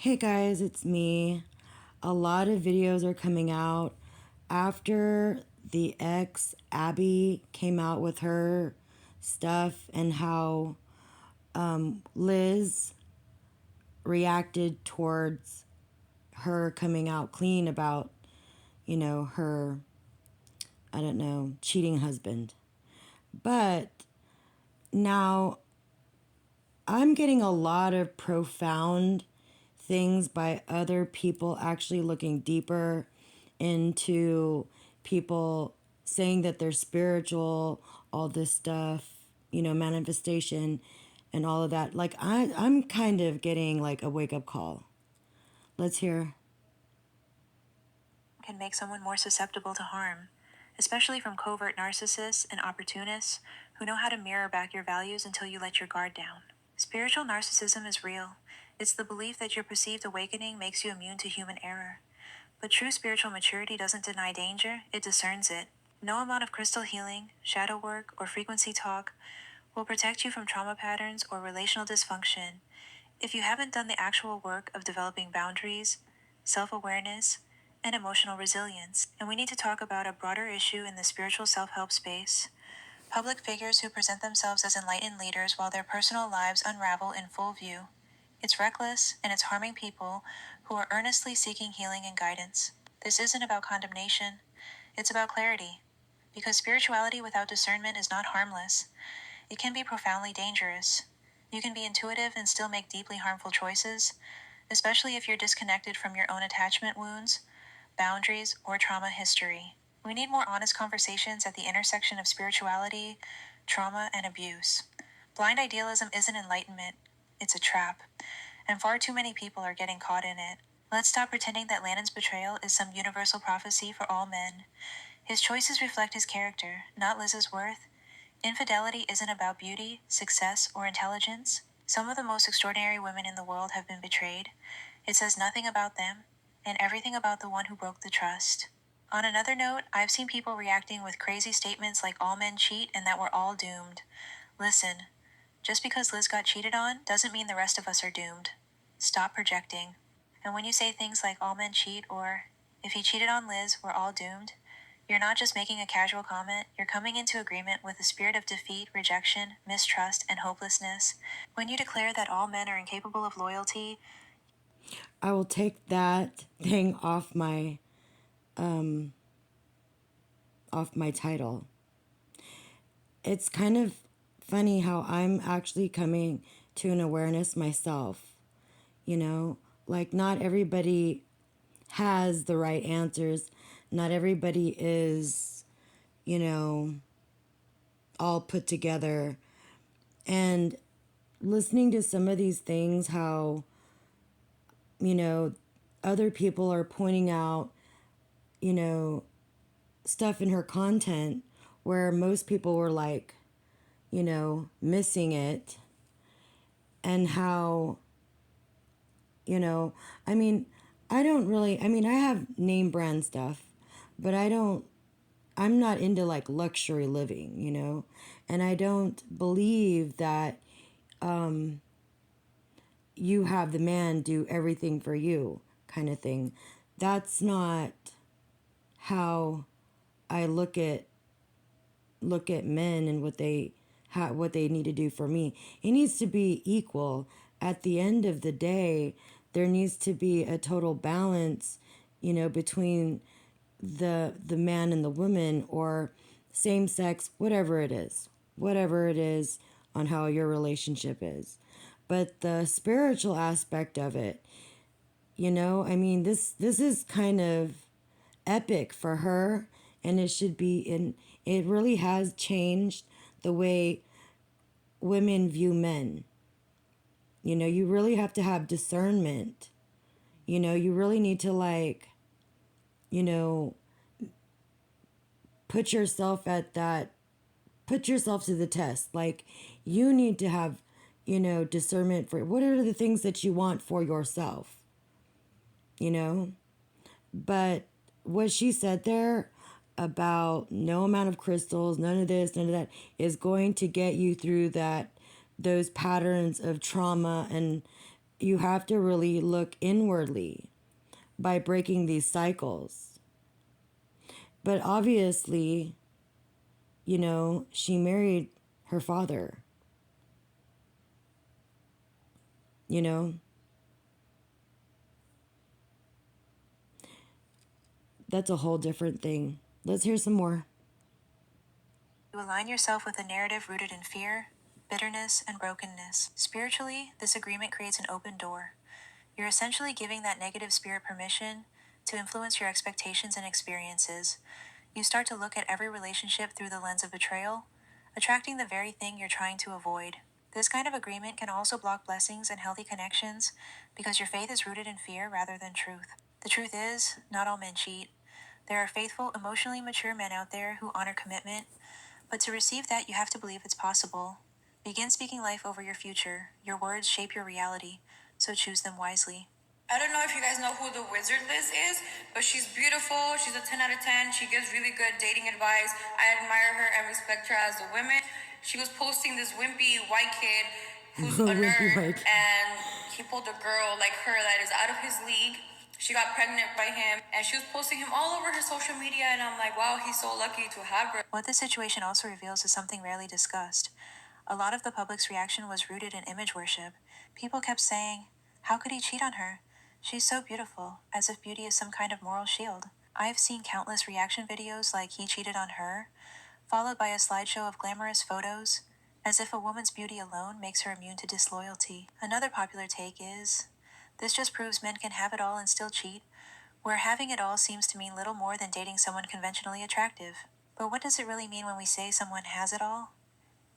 Hey guys, it's me. A lot of videos are coming out after the ex Abby came out with her stuff and how Liz reacted towards her coming out clean about, her, I don't know, cheating husband. But now I'm getting a lot of profound things by other people actually looking deeper into people saying that they're spiritual, all this stuff, manifestation and all of that. Like I'm kind of getting like a wake up call. Let's hear. Can make someone more susceptible to harm, especially from covert narcissists and opportunists who know how to mirror back your values until you let your guard down. Spiritual narcissism is real. It's the belief that your perceived awakening makes you immune to human error. But true spiritual maturity doesn't deny danger, it discerns it. No amount of crystal healing, shadow work, or frequency talk will protect you from trauma patterns or relational dysfunction if you haven't done the actual work of developing boundaries, self awareness, and emotional resilience. And we need to talk about a broader issue in the spiritual self help space: public figures who present themselves as enlightened leaders while their personal lives unravel in full view. It's reckless, and it's harming people who are earnestly seeking healing and guidance. This isn't about condemnation, it's about clarity. Because spirituality without discernment is not harmless, it can be profoundly dangerous. You can be intuitive and still make deeply harmful choices, especially if you're disconnected from your own attachment wounds, boundaries, or trauma history. We need more honest conversations at the intersection of spirituality, trauma, and abuse. Blind idealism isn't enlightenment, it's a trap, and far too many people are getting caught in it. Let's stop pretending that Landon's betrayal is some universal prophecy for all men. His choices reflect his character, not Liz's worth. Infidelity isn't about beauty, success, or intelligence. Some of the most extraordinary women in the world have been betrayed. It says nothing about them, and everything about the one who broke the trust. On another note, I've seen people reacting with crazy statements like all men cheat and that we're all doomed. Listen, just because Liz got cheated on doesn't mean the rest of us are doomed. Stop projecting. And when you say things like all men cheat or if he cheated on Liz, we're all doomed, you're not just making a casual comment, you're coming into agreement with the spirit of defeat, rejection, mistrust, and hopelessness. When you declare that all men are incapable of loyalty, I will take that thing off my title. It's kind of funny how I'm actually coming to an awareness myself. Like not everybody has the right answers. Not everybody is, all put together. And listening to some of these things, how, other people are pointing out, stuff in her content where most people were like, missing it. And how, I mean, I don't really, I have name brand stuff, but I'm not into like luxury living, and I don't believe that you have the man do everything for you kind of thing. That's not how I look at men and what they need to do for me. It needs to be equal. At the end of the day, there needs to be a total balance, between the man and the woman, or same sex, whatever it is on how your relationship is. But the spiritual aspect of it, this is kind of epic for her, and it should be it really has changed the way women view men. You really have to have discernment. You really need to like, you know, put yourself to the test. Like you need to have, discernment for what are the things that you want for yourself, But what she said there about no amount of crystals, none of this, none of that is going to get you through those patterns of trauma you have to really look inwardly by breaking these cycles. But obviously, she married her father, you know? That's a whole different thing. Let's hear some more. You align yourself with a narrative rooted in fear, bitterness, and brokenness. Spiritually, this agreement creates an open door. You're essentially giving that negative spirit permission to influence your expectations and experiences. You start to look at every relationship through the lens of betrayal, attracting the very thing you're trying to avoid. This kind of agreement can also block blessings and healthy connections because your faith is rooted in fear rather than truth. The truth is, not all men cheat. There are faithful, emotionally mature men out there who honor commitment, but to receive that, you have to believe it's possible. Begin speaking life over your future. Your words shape your reality, so choose them wisely. I don't know if you guys know who the Wizard Liz is, but she's beautiful. She's a 10 out of 10. She gives really good dating advice. I admire her and respect her as a woman. She was posting this wimpy white kid who's a Wimpy nerd, Mike. and he pulled a girl like her that is out of his league. She got pregnant by him, and she was posting him all over her social media, and I'm like, wow, he's so lucky to have her. What this situation also reveals is something rarely discussed. A lot of the public's reaction was rooted in image worship. People kept saying, how could he cheat on her? She's so beautiful, as if beauty is some kind of moral shield. I've seen countless reaction videos like he cheated on her, followed by a slideshow of glamorous photos, as if a woman's beauty alone makes her immune to disloyalty. Another popular take is, this just proves men can have it all and still cheat, where having it all seems to mean little more than dating someone conventionally attractive. But what does it really mean when we say someone has it all?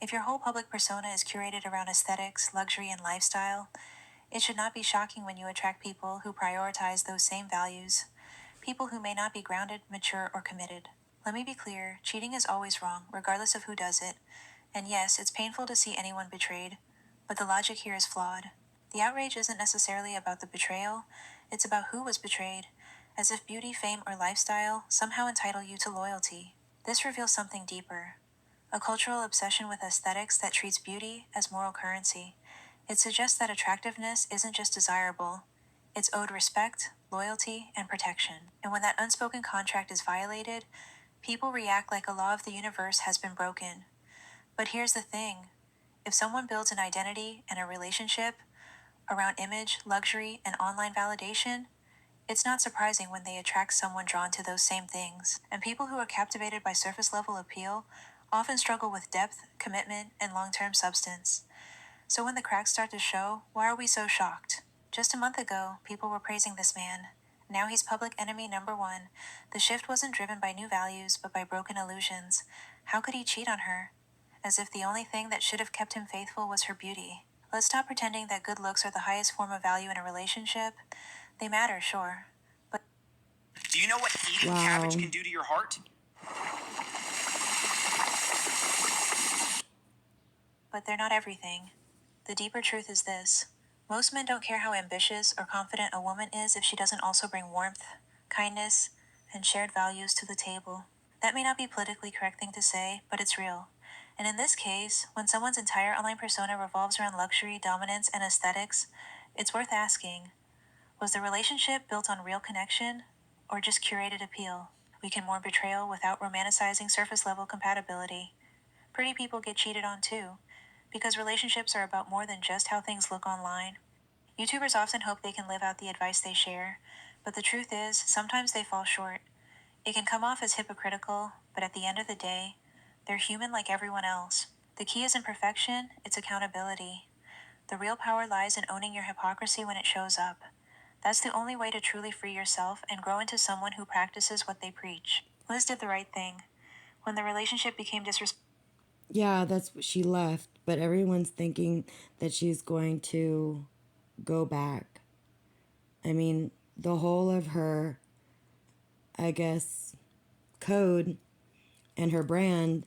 If your whole public persona is curated around aesthetics, luxury, and lifestyle, it should not be shocking when you attract people who prioritize those same values, people who may not be grounded, mature, or committed. Let me be clear, cheating is always wrong, regardless of who does it. And yes, it's painful to see anyone betrayed, but the logic here is flawed. The outrage isn't necessarily about the betrayal, it's about who was betrayed, as if beauty, fame, or lifestyle somehow entitle you to loyalty. This reveals something deeper, a cultural obsession with aesthetics that treats beauty as moral currency. It suggests that attractiveness isn't just desirable, it's owed respect, loyalty, and protection. And when that unspoken contract is violated, people react like a law of the universe has been broken. But here's the thing, if someone builds an identity and a relationship around image, luxury, and online validation, it's not surprising when they attract someone drawn to those same things. And people who are captivated by surface level appeal often struggle with depth, commitment, and long term substance. So when the cracks start to show, why are we so shocked? Just a month ago, people were praising this man. Now he's public enemy number one. The shift wasn't driven by new values, but by broken illusions. How could he cheat on her? As if the only thing that should have kept him faithful was her beauty. Let's stop pretending that good looks are the highest form of value in a relationship. They matter, sure. But do you know what eating cabbage Wow. can do to your heart? But they're not everything. The deeper truth is this. Most men don't care how ambitious or confident a woman is if she doesn't also bring warmth, kindness, and shared values to the table. That may not be a politically correct thing to say, but it's real. And in this case, when someone's entire online persona revolves around luxury, dominance, and aesthetics, it's worth asking, was the relationship built on real connection or just curated appeal? We can mourn betrayal without romanticizing surface level compatibility. Pretty people get cheated on too, because relationships are about more than just how things look online. YouTubers often hope they can live out the advice they share, but the truth is, sometimes they fall short. It can come off as hypocritical, but at the end of the day, they're human like everyone else. The key isn't perfection, it's accountability. The real power lies in owning your hypocrisy when it shows up. That's the only way to truly free yourself and grow into someone who practices what they preach. Liz did the right thing. When the relationship became disrespectful, Yeah, that's she left, but everyone's thinking that she's going to go back. I mean, the whole of her, I guess, code and her brand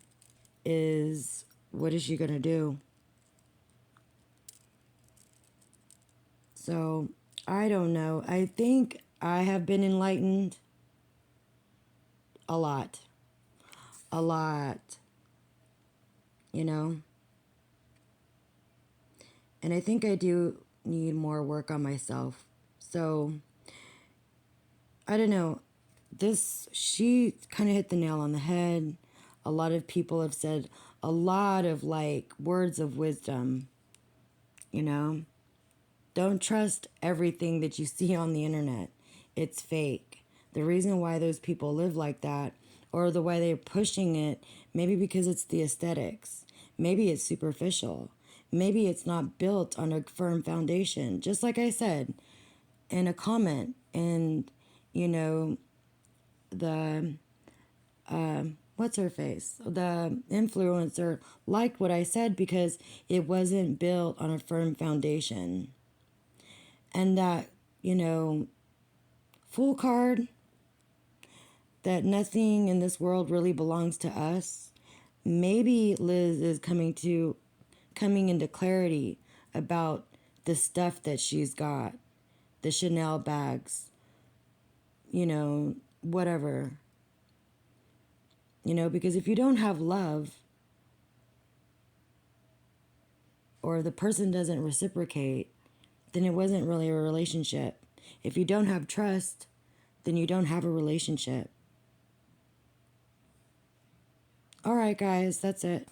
is, what is she going to do? So, I don't know. I think I have been enlightened a lot. A lot. You know? And I think I do need more work on myself. So, I don't know. She kind of hit the nail on the head. A lot of people have said a lot of like words of wisdom, you know? Don't trust everything that you see on the internet. It's fake. The reason why those people live like that, or the way they're pushing it, maybe because it's the aesthetics. Maybe it's superficial. Maybe it's not built on a firm foundation. Just like I said in a comment, and you know, the what's her face? The influencer liked what I said because it wasn't built on a firm foundation. And that, you know, fool card that nothing in this world really belongs to us. Maybe Liz is coming into clarity about the stuff that she's got, the Chanel bags, you know, whatever. You know, because if you don't have love, or the person doesn't reciprocate, then it wasn't really a relationship. If you don't have trust, then you don't have a relationship. All right, guys, that's it.